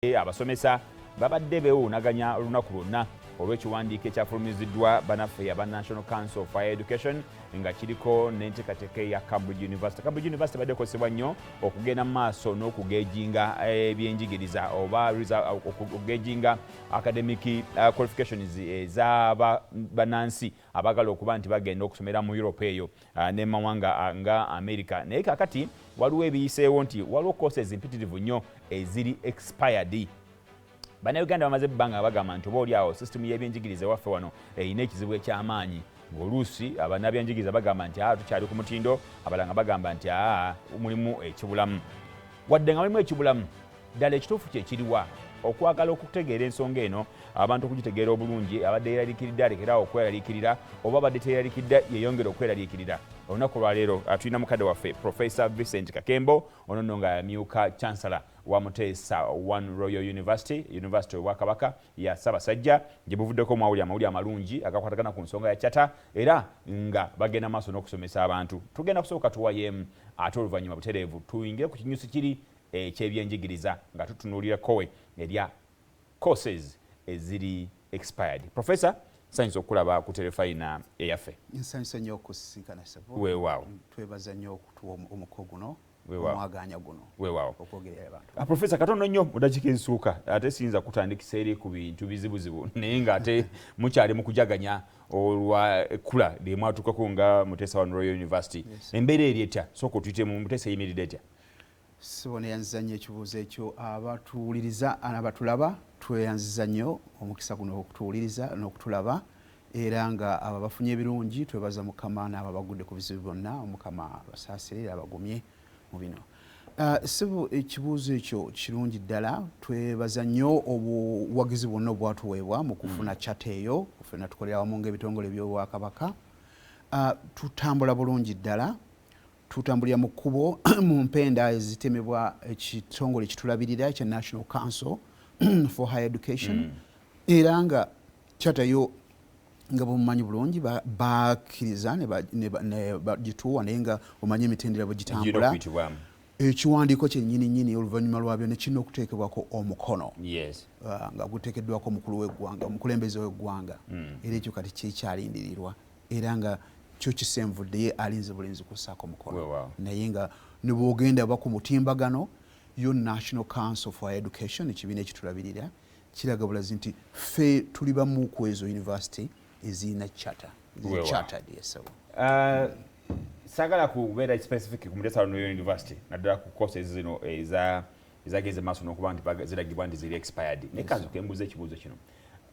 abasomesa babadde beewuunaganya olunaku lwonna olw'ekiwandiiko ekyafulumiziddwa bannaffe aba National Council for Higher Education nga kiriko n'enteekateeka ya Cambridge University. Cambridge University badde ekosebwa nnyo okugenda mu maaso n'okugejinga ebyenjigiriza oba okugejinga academic qualifications ez'aba bannansi abagala okuba nti bagenda okusomera mu Europe eyo ne mawanga nga America. Naye kakati waliwo ebiyiseewo nti waliwo courses mpitirivu nnyo eziri expired. Bannayuganda bamaze ebbanga bagamba nti oba oli awo system y'ebyenjigiriza waffe wano erina ekizibu eky'amaanyi ng'oluusi bannabyenjigiriza bagamba nti tukyali ku mutindo, abalala bagamba nti mulimu ekibulamu. Wadde nga mulimu ekibulamu, ddala ekituufu kye kiriwa okwagala okutegeera ensonga eno, abantu okugitegeera obulungi, abadde yeeraliikiridde alekeraawo okweraliikirira oba abadde teeraliikiridde yeeyongera okweraliikirira. Olunaku lwa leero tulina mukadde waffe Professor Vincent Kakembo, ono nno nga myuka chancellor wa Muteesa One Royal University Obwakabaka ya Ssaabasajja, gye buvuddeko amawulire amalungi agakwatagana ku nsonga ya chata era nga bagenda maaso n'okusomesa abantu. Tugenda kusooka tuwayeemu ate oluvannyuma butereevu tuyingire ku kinyusi kiri eky'ebyenjigiriza nga tutunuulira kowe erya courses eziri expired. Professor, nsanyusa okulaba ku Terefayina eyaffe. Nsanyusa nnyo okusinkana Sebo. Weewaawo. Twebaza nnyo okutuwa omuko guno. Omwaganya guno. Weewaawo. Okwogerera abantu. Professor, katono nnyo mu dakiika ezisooka ate siyinza kutandikisa eri ku bintu bizibuzibu naye ng'ate mukyali mu kujaganya olwa ekkula lye mwatuukako nga Muteesa One Royal University. Embeera eri etya? Sooka otuyite mu Muteesa eyimiridde etya? Sibona yanziza nnyo ekibuuzo ekyo. Abatuwuliriza n'abatulaba tweyanziza nnyo omukisa guno okutuwuliriza n'okutulaba era nga abo bafunye ebirungi twebaza Mukama n'abo bagudde ku bizibu byonna Mukama basaasirire abagumye mu bino. Sibu ekibuuzo ekyo kirungi ddala, twebaza nnyo obuwagizi bwonna obwatuweebwa mu kufuna chata eyo ffenna tukolera wamu ng'ebitongole by'Obwakabaka. Tutambula bulungi ddala, tutambulira mu kkubo mu mpenda ezitemebwa ekitongole kitulabirira ekya National Council for Higher Education era nga chata yo nga bamumanyi bulungi bakkiriza ne bagituwa naye nga omanyi emitendera bwe gitambula. Ekiwandiiko kyennyini oluvannyuma lwabyo ne kirina okuteekebwako omukono nga guteekeddwako omukulu w'eggwanga, omukulembeze w'eggwanga era ekyo kati kikyalindiririrwa era nga kyo kisenvudde ye alinze bulinzi kussaako omukono. Naye nga ne bw'ogenda ba ku mutimbagano yo National Council for Education ekibiina ekitulabirira kiraga bulazi nti ffe tuli bamu ku ezo university ezirina charter. Saagala kubeera specific ku Muteesa One University naddala ku courses zino ezageze maaso n'okuba nti ziragibwa nti ziri expired. Naye kanzuka mbuuza ekibuuzo kino.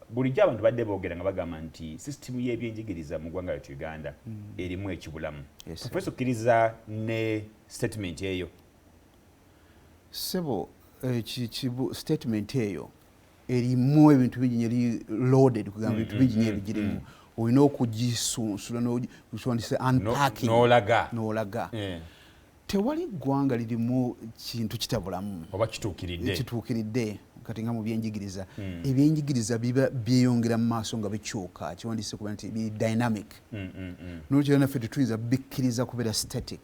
Bulijjo abantu badde boogera nga bagamba nti system y'ebyenjigiriza mu ggwanga lyattu Uganda erimu ekibulamu. Professor, okkiriza ne statement eyo? Sebo, statement eyo erimu ebintu bingi eri loaded kugamba ebintu bingi ebigirimu. Olina okugisunsula n'okiwandise unpacking n'olaga. Tewali ggwanga lirimu kintu kitabulamu oba kituukiridde kati nga mu byenjigiriza. Ebyenjigiriza biba byeyongera mu maaso nga bikyuka, kiwandise kuba nti biri dynamic. N'olukira naffe tetuyinza bikkiriza kubeera static.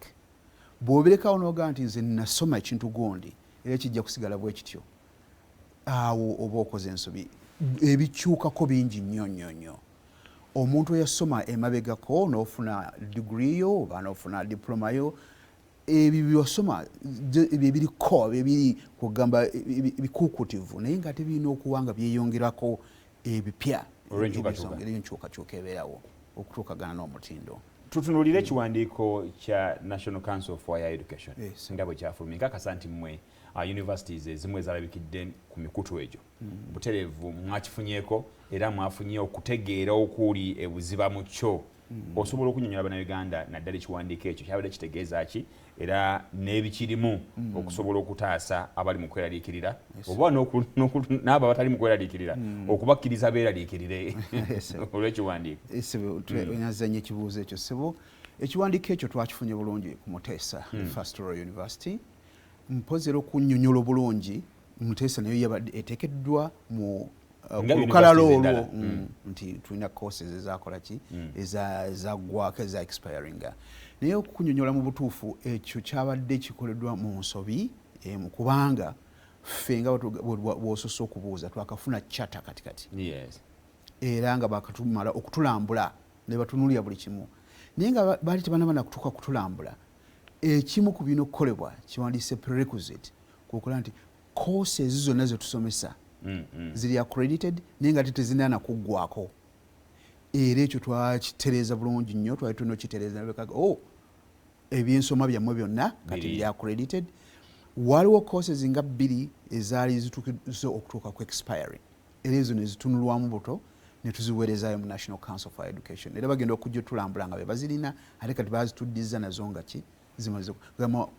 Bw'obirekawo n'ogamba nti nze nasoma ekintu gundi era kijja kusigala bwe kityo, awo oba okoze ensobi. Ebikyukako bingi nnyo. Omuntu eyasoma emabegako n'ofuna degree yo oba n'ofuna diploma yo, ebyo by'osoma ebiriko ebiri kugamba bikuukutivu naye nga tebirina okuba nga byeyongerako ebipya olw'enkyukakyuka ebeerawo okutuukagana n'omutindo. Tutunuulire ekiwandiiko kya National Council for Higher Education nga bwe kyafulumya. Nkakasa nti mmwe universities ezimu ezalabikidde ku mikutu egyo butereevu mwakifunyeeko era mwafunye okutegeera okuli ebuziba mu kyo. Osobola okunnyonnyola bannayuganda naddala ekiwandiiko ekyo kyabadde kitegeeza ki era n'ebikirimu okusobola okutaasa abali mu kweraliikirira oba n'abo abatali mu kweraliikirira okubakkiriza beeraliikirire olw'ekiwandiiko? Tweyanziza nnyo ekibuuzo ekyo Sebo. Ekiwandiiko ekyo twakifunye bulungi ku Muteesa First Royal University. Mpozera okunnyonnyola obulungi Muteesa nayo yabadde eteekeddwa mu olukalala olwo nti tulina courses ezakola ki ezaggwako eza expiringa. Naye okukunnyonnyola mu butuufu ekyo kyabadde kikoleddwa mu nsobi kubanga ffe nga bw'osoose okubuuza twakafuna charter katikati Yes. era nga bakatumala okutulambula ne batunuulira buli kimu naye nga baali tebanaba kutuuka kutulambula ekimu ku bino okukolebwa kiwandiise prerequisite kukola nti courses zonna ze tusomesa ziri accredited naye nga tetezinaana kuggwako era ekyo twakitereeza bulungi nnyo twali tulina okitereeza nabekaga ebyensoma byammwe byonna kati bya accredited waliwo courses nga 2 ezaali zitukize okutuuka ku expiry era ezo ne zitunulwamu buto ne tuziweerezaayo mu National Council for Education era bagenda okujja otulambula nga be bazirina ate kati bazituddiza nazo nga ki zimaze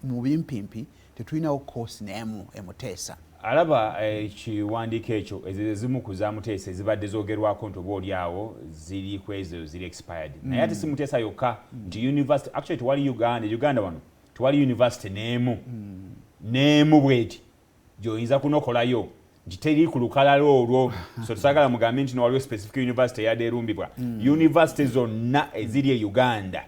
mu bimpimpi tetulinawo course n'emu emuteesa alaba ekiwandiiko ekyo ezimu ku za Muteesa ezibadde zoogerwako nti oba oliawo ziri ku ezo ziri expired naye ate si Muteesa yokka nti university actually tewali Uganda wano tewali university n'emu bweti gy'oyinza kunokolayo nti teri ku lukalala olwo so tusagala mugambe nti waliwo specific university eyadde erumbibwa university zonna eziri e Uganda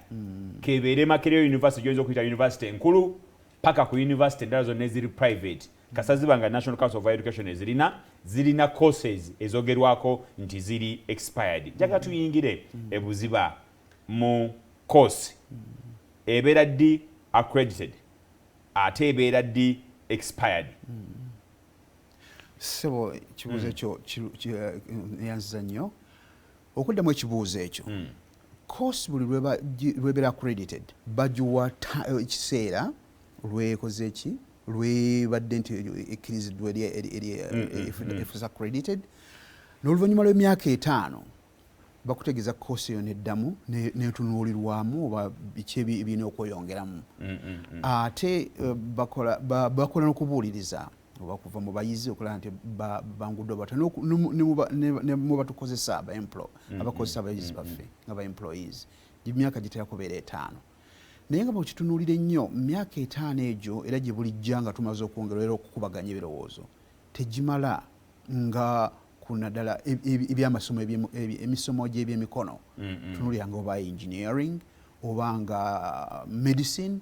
kebeere Makerere university gy'oyinza okuyita university enkulu paka ku university endala zonna eziri private kasaziba nga National Council for Education zirina courses ezogerwako nti ziri expired jaga tuyingire ebuziba mu course ebeera ddi accredited ate ebeera ddi expired sebo kibuuzo ekyo yanziza nnyo okuddamu ekibuuzo ekyo course buli lwebeera accredited bagiwa ekiseera lwekoze ki lwebadde nti ekkiriziddwa eri accredited n'oluvannyuma lw'emyaka 5 bakutegeeza course eyo neddamu netunuulirwamu oba biki ebirina okweyongeramu ate bakola n'okubuuliriza oba kuva mu bayizi okulaba nti banguddwa bata ne mubatukozesa abakozesa abayizi baffe nga ba employees emyaka gitera kubeera 5 naye nga bwekitunuulira ennyo mu myaka 5 egyo era gye bulijja nga tumaze okwongera era okukubaganya ebirowoozo tegimala nga kunaddala ebyamasomo emisomo gy'ebyemikono tunuulira nga oba engineering oba nga medicine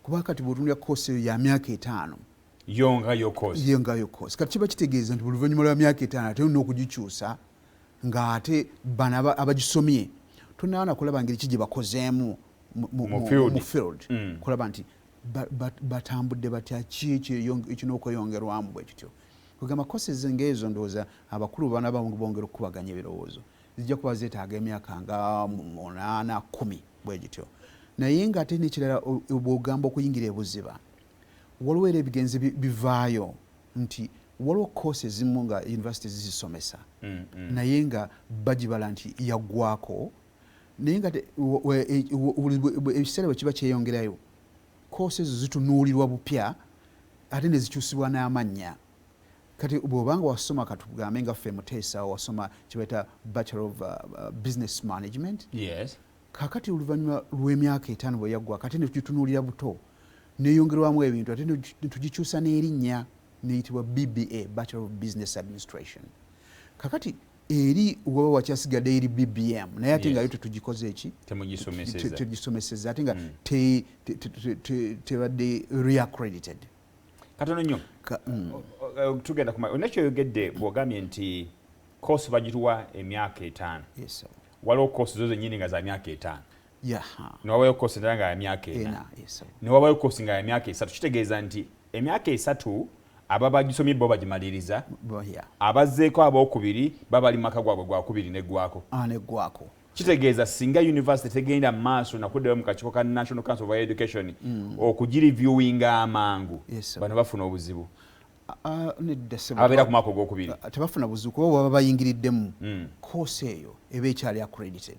kuba kati bw'otunulira course eyo ya myaka 5 yongayo course kati kiba kitegeeza nti oluvannyuma lwa myaka 5 ate olina okugikyusa nga ate bano abagisomye tonaana kulaba ngeri ki gye bakozeemu mu field kulaba nti batambudde batya ki ekirina okweyongerwamu bwe kityo kugamba courses ng'ezo ndowooza abakulu bana bongera okukubaganya ebirowoozo zijja kuba zeetaaga emyaka nga 8 10 bwe gityo naye ng'ate n'ekirala bw'ogamba okuyingira ebuziba waliwo era ebigenze bivaayo nti waliwo course ezimu nga university zizisomesa naye nga bagibala nti yaggwako naye nga ebiseera bwe kiba kyeyongerayo course ezo zitunuulirwa bupya ate ne zikyusibwa n'amannya kati bw'obanga wasoma katugambe nga ffe Muteesa wasoma kibaita Bachelor of Business Management kakati oluvannyuma lw'emyaka 5 bwe yaggwa kati ne tugitunuulira buto neyongerwamu ebintu ate tugikyusa n'erinnya neyitibwa BBA Bachelor of Business Administration kakati eri waba wakyasigadde eri BBM naye ate nga yo tetugikoze eki tegisomeseza ate nga tebadde reaccredited katono nnyo tugenda onekyoyogedde bw'ogambye nti course bagituwa emyaka 5 waliwo course zo zennyini nga za myaka 5 newabayo course endala nga ya myaka 4 newabayo course nga ya myaka 3 kitegeeza nti emyaka 3 aba bagisomye bo bagimaliriza abazzeeko abookubiri babali maka gwabwe gwakubiri neggwako kitegeeza singa university tegenda mu maaso nakuddayo mu kakiiko ka National Council for Education okugiriviewinga amangu bano bafuna obuzibu ababeera ku mwaka ogwokubiri tebafuna buzibu kuba baba bayingiriddemu course eyo eba ekyali accredited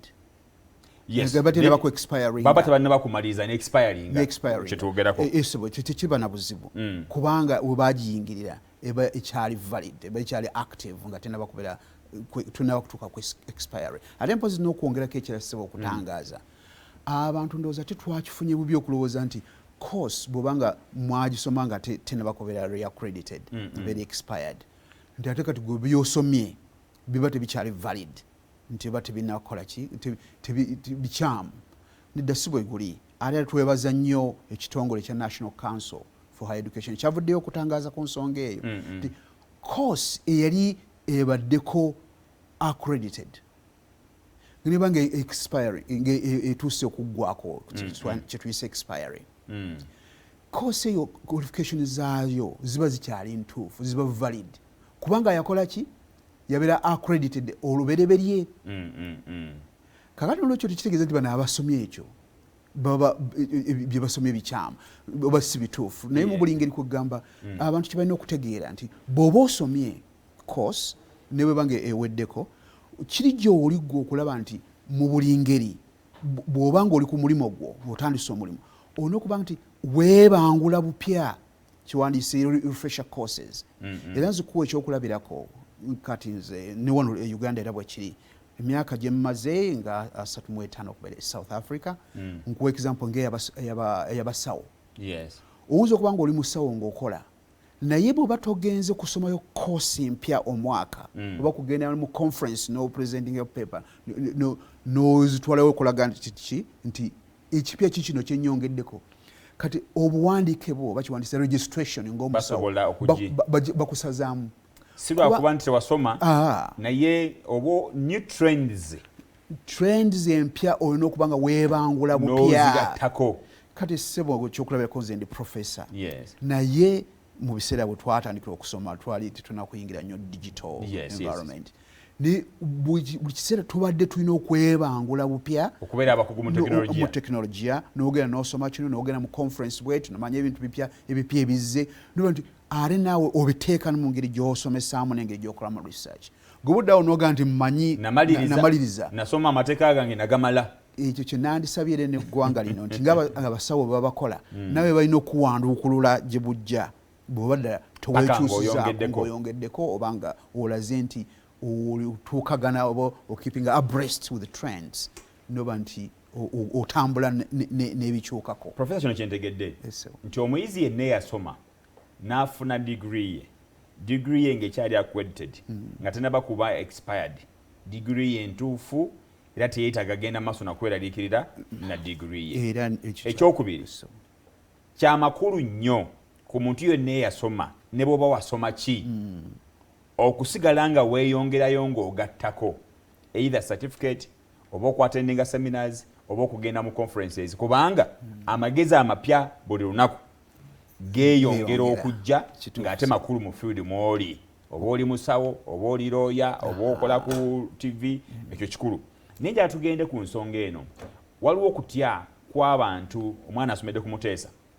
baba tebalina bakumaliriza ne expiring kyetwogerako tekiba na buzibu kubanga we bagiyingirira eba ekyali valid eba ekyali active nga tenabakubera tunaba kutuuka ku expiry ate mpozi n'okwongerako ekirala sebo okutangaaza abantu ndowooza tetwakifunye bubi okulowooza nti course bw'obanga mwagisoma nga tenabakubera reaccredited very expired nti ate kati gwe byosomye biba tebikyali valid nti eba tebinakola ki bikyamu nedda si bwe guli ate twebaza nnyo ekitongole kya National Council for higher education kyavuddeyo okutangaza ku nsonga eyo nti course eyali ebaddeko accredited niba nga expiring etuuse okuggwako kyetuyise expiring course eyo qualification zaayo ziba zikyali ntuufu ziba valid kubanga yakola ki yabeera accredited olubereberye kakati olwekyo tekitegeeza nti bano abasomye ekyo bye basomye bikyamu oba si bituufu naye mu buli ngeri kugamba abantu kye balina okutegeera nti bw'oba osomye course ne bwe banga eweddeko kiri gy'oli gwe okulaba nti mu buli ngeri bw'oba nga oli ku mulimu gwo bw'otandise omulimu olina okuba nti weebangula bupya kiwandiise refresher courses era nzikuwa ekyokulabirako kati nze ne wano Uganda era bwe kiri emyaka gye mmaze nga 35 okubeera South Africa nkuwa example ng'eyabasawo oyinza okuba nga oli musawo ng'okola naye bw'oba togenze kusomayo course mpya omwaka oba kugenda mu conference no presenting your paper n'ozitwalayo okulaga nti ekipya kikino kyennyongeddeko kati obuwandiike bwo bakiwandiisa registration ng'omusawo bakusazaamu si lwakuba nti tewasoma naye oba new trends empya olina okuba nga weebangula bupya n'ozigattako kati ssebo kyokulabirako nze ndi professor naye mu biseera bwe twatandikira okusoma twali tetunakuyingira nnyo digital environment buli kiseera tubadde tulina okwebangula bupya okubeera abakugu mu tekinologiya n'ogenda n'osoma kino n'ogenda mu conference bwetu nomanya ebintu bipya ebizze noba nti ate naawe obiteeka mu ngeri gy'osomesaamu n'engeri gy'okolamu research gobuddawo n'ogaa nti mmanyi namaliriza nasoma amateeka gange nagamala ekyo kye nandisabye era n'eggwanga lino nti ng'abasawo bwe babakola nawe balina okuwanduukulula gye bujja bw'oba ddala towekyusizaako ng'oyongeddeko oba nga olaze nti otuukagana oba okeeping abreast with the trends noba nti otambula n'ebikyukako. Professor kino kyentegedde nti omuyizi yenna eyasoma n'afuna degree ye ng'ekyali accredited nga tennaba kuba expired degree ye ntuufu era teyeetaaga genda maaso nakweraliikirira na degree ye. Ekyokubiri kyamakulu nnyo ku muntu yenna eyasoma ne bw'oba wasoma ki okusigala nga weeyongerayo ng'ogattako either certificate oba okuattendinga seminars oba okugenda mu conferences kubanga amagezi amapya buli lunaku geeyongera okujja ng'ate makulu mu field mw'oli oba oli musawo oba oli looya oba okola ku TV ekyo kikulu. Naye njala tugende ku nsonga eno waliwo okutya kw'abantu omwana asomedde ku Muteesa